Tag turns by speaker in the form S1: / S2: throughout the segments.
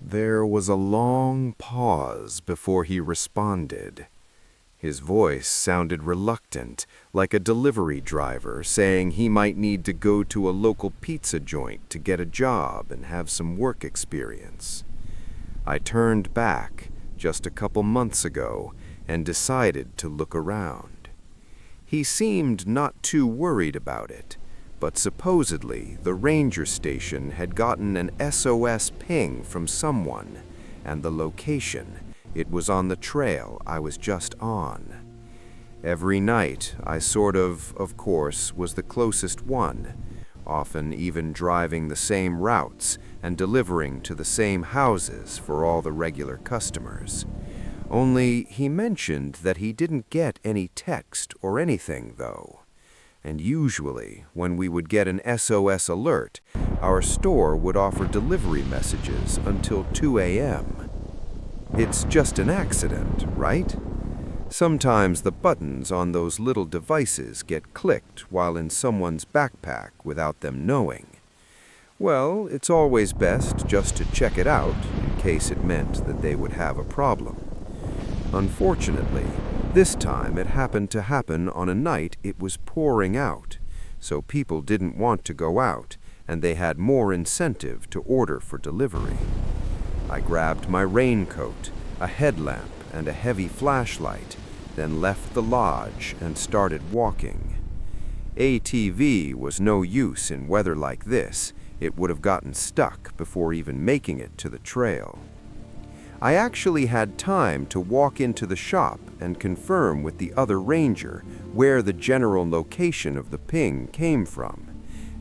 S1: There was a long pause before he responded. His voice sounded reluctant, like a delivery driver saying he might need to go to a local pizza joint to get a job and have some work experience. I turned back just a couple months ago and decided to look around. He seemed not too worried about it, but supposedly the ranger station had gotten an SOS ping from someone, and the location, it was on the trail I was just on. Every night I of course, was the closest one, often even driving the same routes and delivering to the same houses for all the regular customers. Only he mentioned that he didn't get any text or anything, though. And usually, when we would get an SOS alert, our store would offer delivery messages until 2 a.m. It's just an accident, right? Sometimes the buttons on those little devices get clicked while in someone's backpack without them knowing. Well, it's always best just to check it out in case it meant that they would have a problem. Unfortunately, this time it happened to happen on a night it was pouring out, so people didn't want to go out, and they had more incentive to order for delivery. I grabbed my raincoat, a headlamp, and a heavy flashlight, then left the lodge and started walking. ATV was no use in weather like this. It would have gotten stuck before even making it to the trail. I actually had time to walk into the shop and confirm with the other ranger where the general location of the ping came from,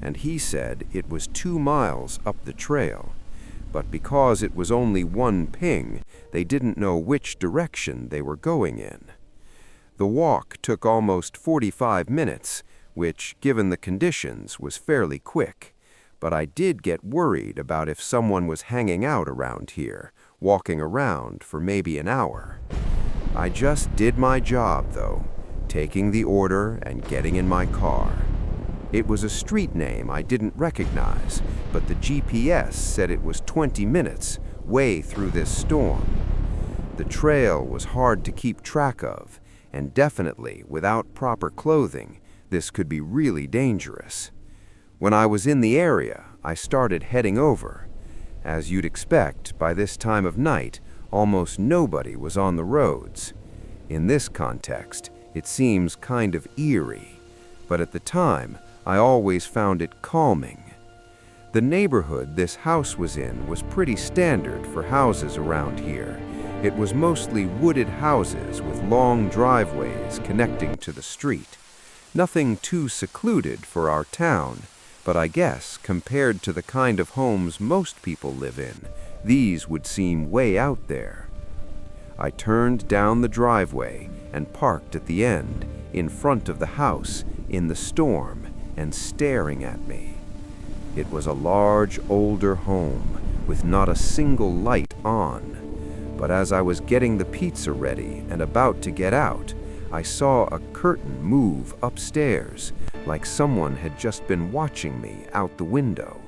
S1: and he said it was 2 miles up the trail. But because it was only one ping, they didn't know which direction they were going in. The walk took almost 45 minutes, which, given the conditions, was fairly quick, but I did get worried about if someone was hanging out around here, walking around for maybe an hour. I just did my job, though, taking the order and getting in my car. It was a street name I didn't recognize, but the GPS said it was 20 minutes, way through this storm. The trail was hard to keep track of, and definitely, without proper clothing, this could be really dangerous. When I was in the area, I started heading over. As you'd expect, by this time of night, almost nobody was on the roads. In this context, it seems kind of eerie, but at the time, I always found it calming. The neighborhood this house was in was pretty standard for houses around here. It was mostly wooded houses with long driveways connecting to the street. Nothing too secluded for our town, but I guess compared to the kind of homes most people live in, these would seem way out there. I turned down the driveway and parked at the end, in front of the house, in the storm, and staring at me. It was a large, older home, with not a single light on. But as I was getting the pizza ready and about to get out, I saw a curtain move upstairs, like someone had just been watching me out the window.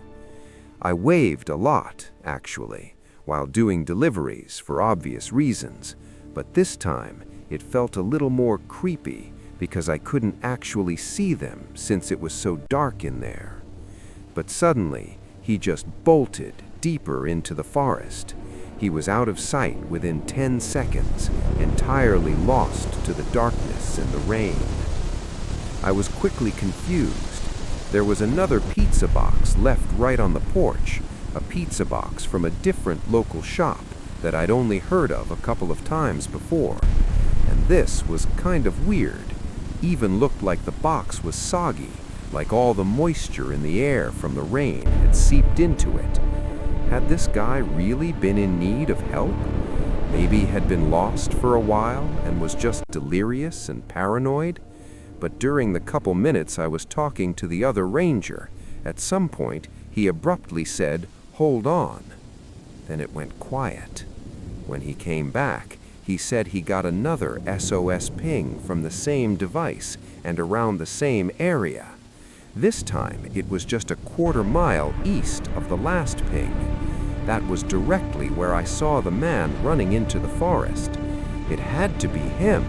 S1: I waved a lot, actually, while doing deliveries for obvious reasons, but this time it felt a little more creepy because I couldn't actually see them since it was so dark in there. But suddenly, he just bolted deeper into the forest. He was out of sight within 10 seconds, entirely lost to the darkness and the rain. I was quickly confused. There was another pizza box left right on the porch, a pizza box from a different local shop that I'd only heard of a couple of times before. And this was kind of weird. Even looked like the box was soggy, like all the moisture in the air from the rain had seeped into it. Had this guy really been in need of help? Maybe had been lost for a while and was just delirious and paranoid? But during the couple minutes I was talking to the other ranger, at some point he abruptly said, "Hold on." Then it went quiet. When he came back, he said he got another SOS ping from the same device and around the same area. This time, it was just a quarter mile east of the last ping. That was directly where I saw the man running into the forest. It had to be him,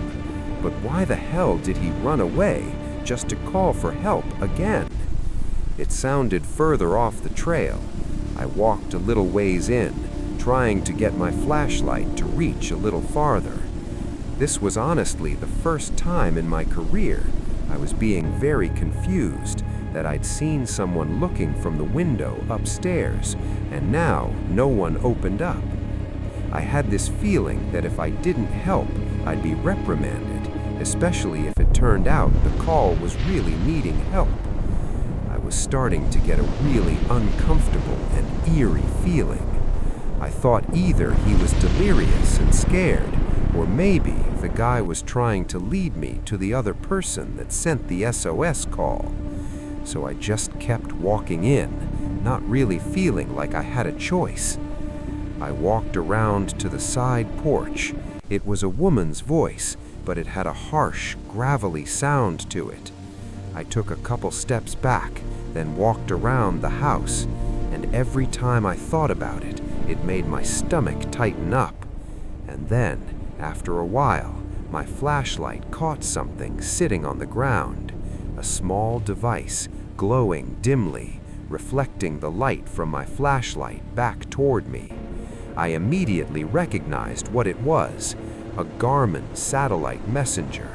S1: but why the hell did he run away just to call for help again? It sounded further off the trail. I walked a little ways in, trying to get my flashlight to reach a little farther. This was honestly the first time in my career I was being very confused that I'd seen someone looking from the window upstairs, and now no one opened up. I had this feeling that if I didn't help, I'd be reprimanded, especially if it turned out the call was really needing help. I was starting to get a really uncomfortable and eerie feeling. I thought either he was delirious and scared, or maybe the guy was trying to lead me to the other person that sent the SOS call. So I just kept walking in, not really feeling like I had a choice. I walked around to the side porch. It was a woman's voice, but it had a harsh, gravelly sound to it. I took a couple steps back, then walked around the house, and every time I thought about it, it made my stomach tighten up. And then, after a while, my flashlight caught something sitting on the ground, a small device glowing dimly, reflecting the light from my flashlight back toward me. I immediately recognized what it was, a Garmin satellite messenger.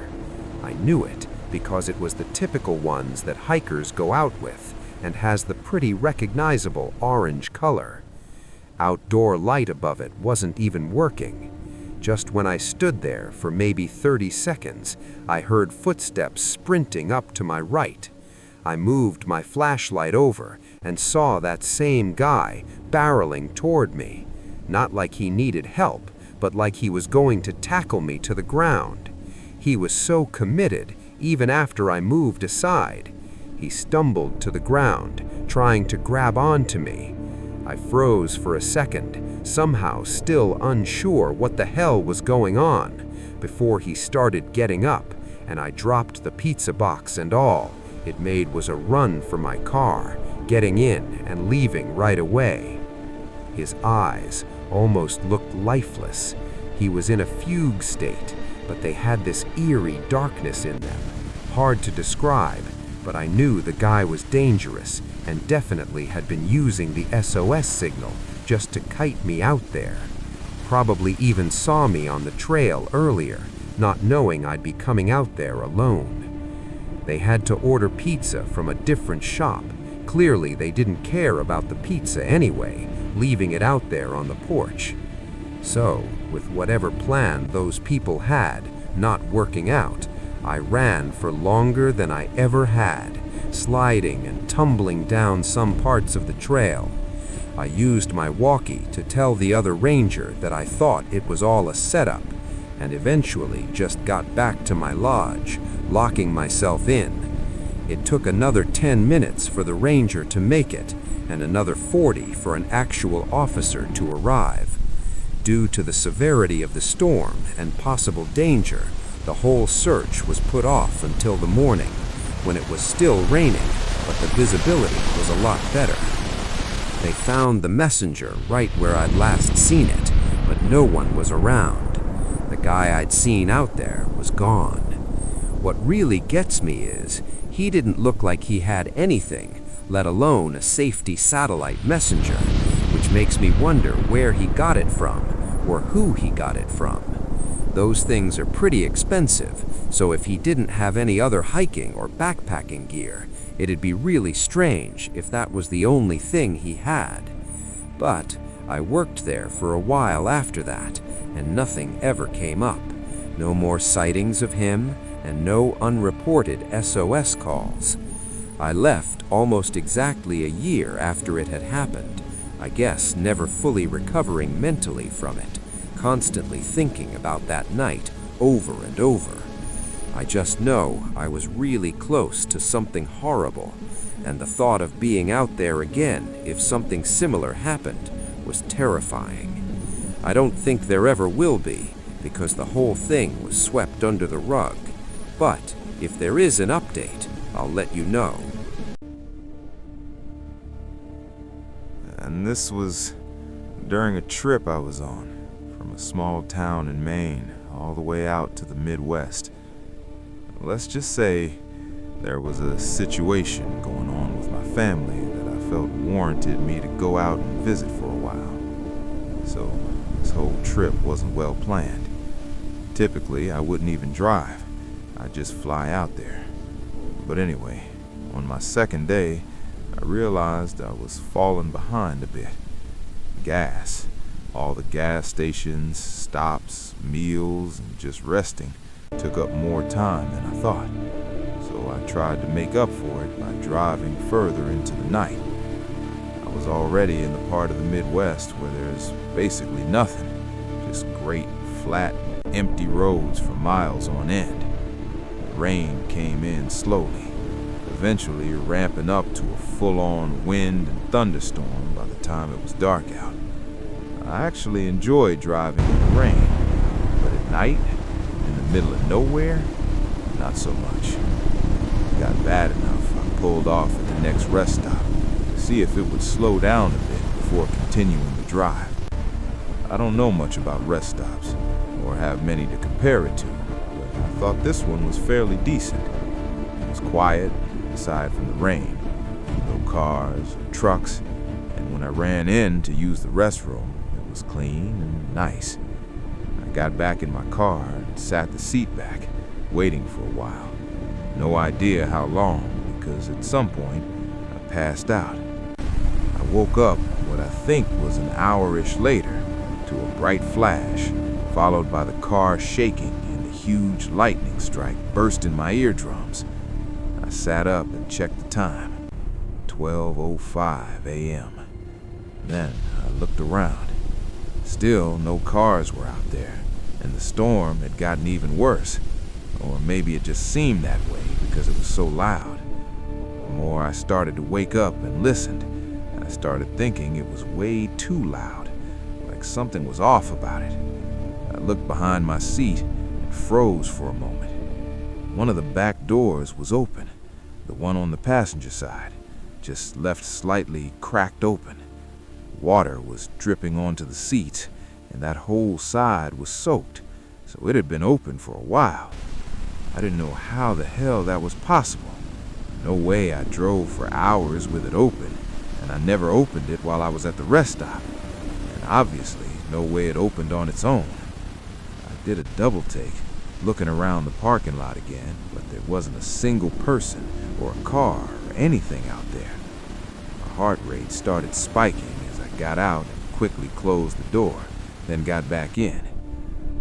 S1: I knew it because it was the typical ones that hikers go out with and has the pretty recognizable orange color. Outdoor light above it wasn't even working. Just when I stood there for maybe 30 seconds, I heard footsteps sprinting up to my right. I moved my flashlight over and saw that same guy barreling toward me. Not like he needed help, but like he was going to tackle me to the ground. He was so committed, even after I moved aside. He stumbled to the ground, trying to grab onto me. I froze for a second, somehow still unsure what the hell was going on, before he started getting up, and I dropped the pizza box and all it made was a run for my car, getting in and leaving right away. His eyes almost looked lifeless. He was in a fugue state, but they had this eerie darkness in them. Hard to describe, but I knew the guy was dangerous and definitely had been using the SOS signal just to kite me out there. Probably even saw me on the trail earlier, not knowing I'd be coming out there alone. They had to order pizza from a different shop. Clearly they didn't care about the pizza anyway, leaving it out there on the porch. So, with whatever plan those people had not working out, I ran for longer than I ever had, sliding and tumbling down some parts of the trail. I used my walkie to tell the other ranger that I thought it was all a setup, and eventually just got back to my lodge, locking myself in. It took another 10 minutes for the ranger to make it, and another 40 for an actual officer to arrive. Due to the severity of the storm and possible danger, the whole search was put off until the morning, when it was still raining, but the visibility was a lot better. They found the messenger right where I'd last seen it, but no one was around. The guy I'd seen out there was gone. What really gets me is, he didn't look like he had anything, let alone a safety satellite messenger, which makes me wonder where he got it from, or who he got it from. Those things are pretty expensive, so if he didn't have any other hiking or backpacking gear, it'd be really strange if that was the only thing he had. But I worked there for a while after that, and nothing ever came up. No more sightings of him, and no unreported SOS calls. I left almost exactly a year after it had happened, I guess never fully recovering mentally from it, constantly thinking about that night over and over. I just know I was really close to something horrible, and the thought of being out there again if something similar happened was terrifying. I don't think there ever will be, because the whole thing was swept under the rug. But if there is an update, I'll let you know.
S2: And this was during a trip I was on, from a small town in Maine all the way out to the Midwest. Let's just say there was a situation going on with my family that I felt warranted me to go out and visit for a while. So this whole trip wasn't well planned. Typically, I wouldn't even drive. I'd just fly out there. But anyway, on my second day, I realized I was falling behind a bit. Gas. All the gas stations, stops, meals, and just resting took up more time than I thought. So I tried to make up for it by driving further into the night. I was already in the part of the Midwest where there's basically nothing, just great, flat, empty roads for miles on end. The rain came in slowly, eventually ramping up to a full-on wind and thunderstorm by the time it was dark out. I actually enjoyed driving in the rain, but at night, in the middle of nowhere, not so much. It got bad enough I pulled off at the next rest stop to see if it would slow down a bit before continuing the drive. I don't know much about rest stops, or have many to compare it to, but I thought this one was fairly decent. It was quiet, aside from the rain. No cars or trucks, and when I ran in to use the restroom, it was clean and nice. I got back in my car and sat the seat back, waiting for a while. No idea how long, because at some point, I passed out. I woke up what I think was an hour-ish later to a bright flash, followed by the car shaking and a huge lightning strike burst in my eardrums. I sat up and checked the time. 12:05 a.m. Then I looked around. Still, no cars were out there, and the storm had gotten even worse. Or maybe it just seemed that way because it was so loud. The more I started to wake up and listened, I started thinking it was way too loud, like something was off about it. I looked behind my seat and froze for a moment. One of the back doors was open, the one on the passenger side, just left slightly cracked open. Water was dripping onto the seats, and that whole side was soaked, so it had been open for a while. I didn't know how the hell that was possible. No way I drove for hours with it open, and I never opened it while I was at the rest stop. And obviously, no way it opened on its own. I did a double take, looking around the parking lot again, but there wasn't a single person or a car or anything out there. My heart rate started spiking as I got out and quickly closed the door, then got back in.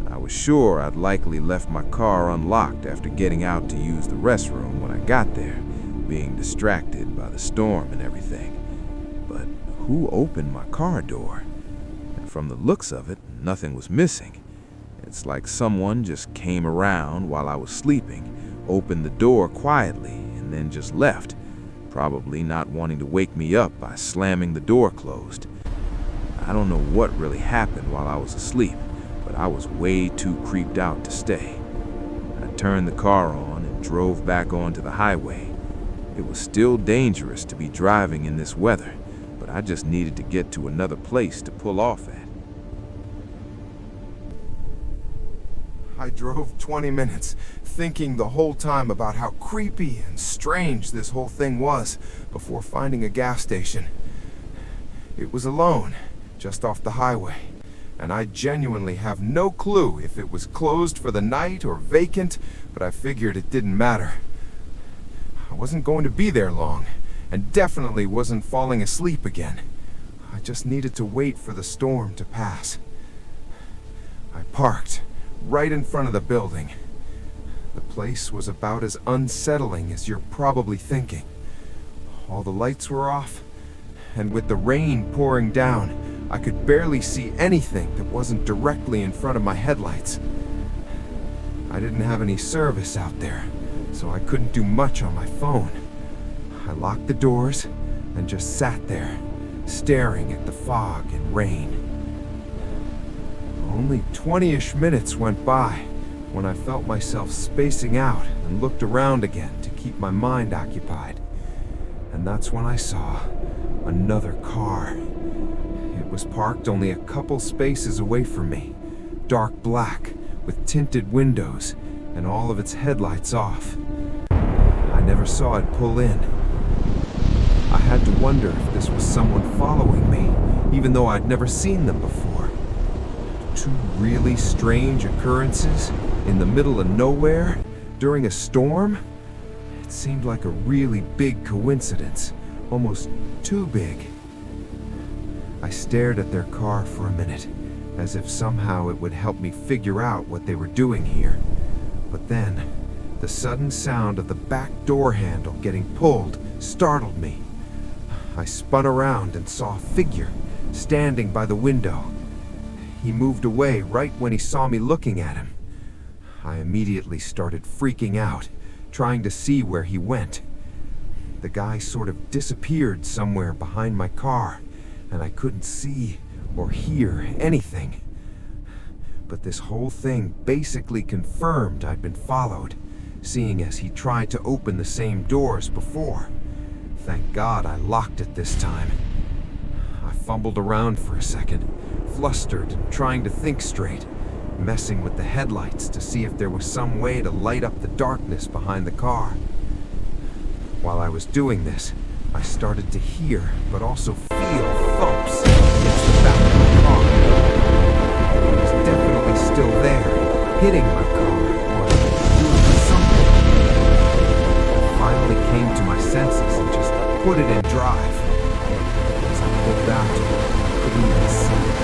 S2: I was sure I'd likely left my car unlocked after getting out to use the restroom when I got there, being distracted by the storm and everything. But who opened my car door? And from the looks of it, nothing was missing. It's like someone just came around while I was sleeping, opened the door quietly, and then just left, probably not wanting to wake me up by slamming the door closed. I don't know what really happened while I was asleep, but I was way too creeped out to stay. I turned the car on and drove back onto the highway. It was still dangerous to be driving in this weather, but I just needed to get to another place to pull off at.
S1: I drove 20 minutes, thinking the whole time about how creepy and strange this whole thing was, before finding a gas station. It was alone, just off the highway, and I genuinely have no clue if it was closed for the night or vacant, but I figured it didn't matter. I wasn't going to be there long, and definitely wasn't falling asleep again. I just needed to wait for the storm to pass. I parked right in front of the building. The place was about as unsettling as you're probably thinking. All the lights were off, and with the rain pouring down, I could barely see anything that wasn't directly in front of my headlights. I didn't have any service out there, so I couldn't do much on my phone. I locked the doors and just sat there, staring at the fog and rain. Only 20-ish minutes went by when I felt myself spacing out and looked around again to keep my mind occupied. And that's when I saw another car. It
S3: was parked only a couple spaces away from me, dark black, with tinted windows, and all of its headlights off. I never saw it pull in. I had to wonder if this was someone following me, even though I'd never seen them before. Two really strange occurrences in the middle of nowhere during a storm? It seemed like a really big coincidence, almost too big. I stared at their car for a minute, as if somehow it would help me figure out what they were doing here. But then, the sudden sound of the back door handle getting pulled startled me. I spun around and saw a figure standing by the window. He moved away right when he saw me looking at him. I immediately started freaking out, trying to see where he went. The guy sort of disappeared somewhere behind my car, and I couldn't see or hear anything. But this whole thing basically confirmed I'd been followed, seeing as he tried to open the same doors before. Thank God I locked it this time. I fumbled around for a second, flustered and trying to think straight, messing with the headlights to see if there was some way to light up the darkness behind the car. While I was doing this, I started to hear, but also feel thumps against the back of my car. It was definitely still there, hitting my car, or doing something. I finally came to my senses and just put it in drive. As I pulled out, I couldn't even see it.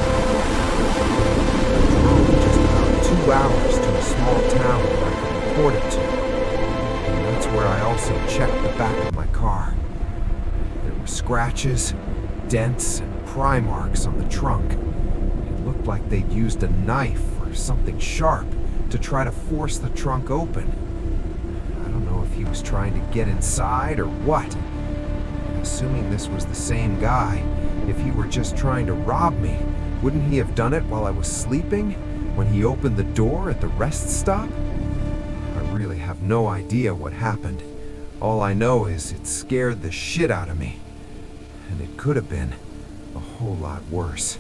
S3: I drove just about 2 hours to a small town where I could report it to. And that's where I also checked the back of my car. There were scratches, dents, and pry marks on the trunk. It looked like they'd used a knife or something sharp to try to force the trunk open. I don't know if he was trying to get inside or what. Assuming this was the same guy, if he were just trying to rob me, wouldn't he have done it while I was sleeping, when he opened the door at the rest stop? I really have no idea what happened. All I know is it scared the shit out of me. And it could have been a whole lot worse.